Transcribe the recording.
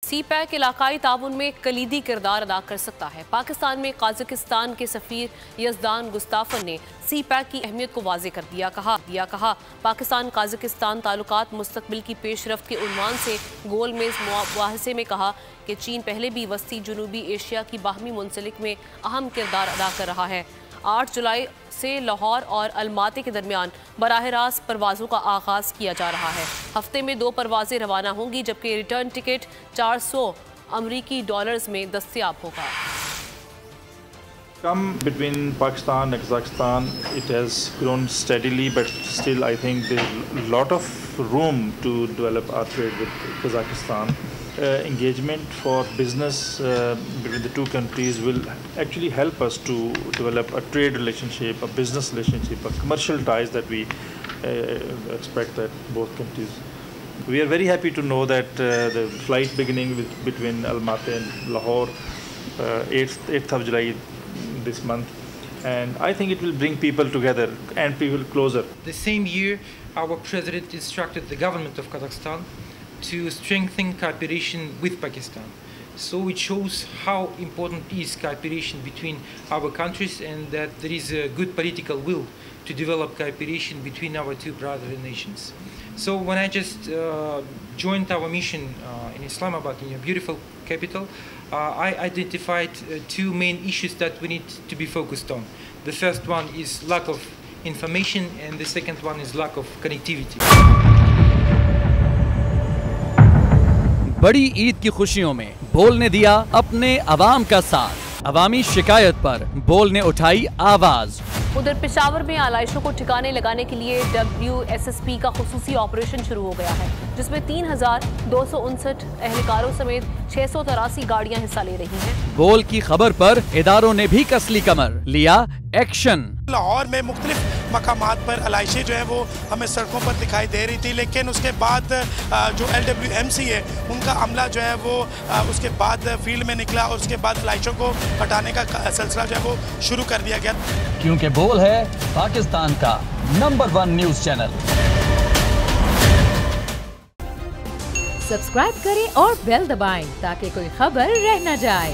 CPEC इलाकाई ताउन में कलीदी किरदार अदा कर सकता है। पाकिस्तान में कजाकिस्तान के सफ़ीर यज़दान गुस्ताफन ने CPEC की अहमियत को वाज़े कर दिया। कहा पाकिस्तान कजाकिस्तान ताल्लुकात मुस्तकबिल की पेशरफ्त के उन्वान से गोलमेज़ मुआहसे में कहा कि चीन पहले भी वस्ती जनूबी एशिया की बाहमी मुंसलिक में अहम किरदार अदा कर रहा है। 8 जुलाई से लाहौर और अलमाती के दरमियान बराह रास्त परवाज़ों का आगाज़ किया जा रहा है। हफ्ते में 2 परवाज़ें रवाना होंगी, जबकि रिटर्न टिकट $400 अमरीकी में दस्तयाब होगा। Come between Pakistan and Kazakhstan, it has grown steadily, but still I think there's a lot of room to develop our trade with Kazakhstan. Engagement for business between the two countries will actually help us to develop a trade relationship, a business relationship, a commercial ties that we expect at both countries. We are very happy to know that the flight beginning between Almaty and Lahore 8th of July this month, and I think it will bring people together and people closer. The same year, our president instructed the government of Kazakhstan to strengthen cooperation with Pakistan. So it shows how important is cooperation between our countries, and that there is a good political will to develop cooperation between our two brother nations. So when I just joined our mission in Islamabad, in your beautiful capital, I identified 2 main issues that we need to be focused on. The first one is lack of information, and the second one is lack of connectivity. बड़ी ईद की खुशियों में बोल ने दिया अपने अवाम का साथ। अवामी शिकायत पर बोल ने उठाई आवाज। उधर पेशावर में आलाइशों को ठिकाने लगाने के लिए WSSP का खुसूसी ऑपरेशन शुरू हो गया है, जिसमें 3259 एहलकारों समेत 683 गाड़ियां हिस्सा ले रही हैं। बोल की खबर पर इदारों ने भी कसली कमर, लिया एक्शन। लाहौर में मुख्तलिफ मकामात पर आलाइशें जो है वो हमें सड़कों पर दिखाई दे रही थी, लेकिन उसके बाद जो LWMC है उनका अमला जो है वो उसके बाद फील्ड में निकला और उसके बाद आलाइशों को हटाने का सिलसिला जो है वो शुरू कर दिया गया, क्योंकि बोल है पाकिस्तान का नंबर 1 न्यूज चैनल। सब्सक्राइब करें और बेल दबाएं ताकि कोई खबर रह न जाए।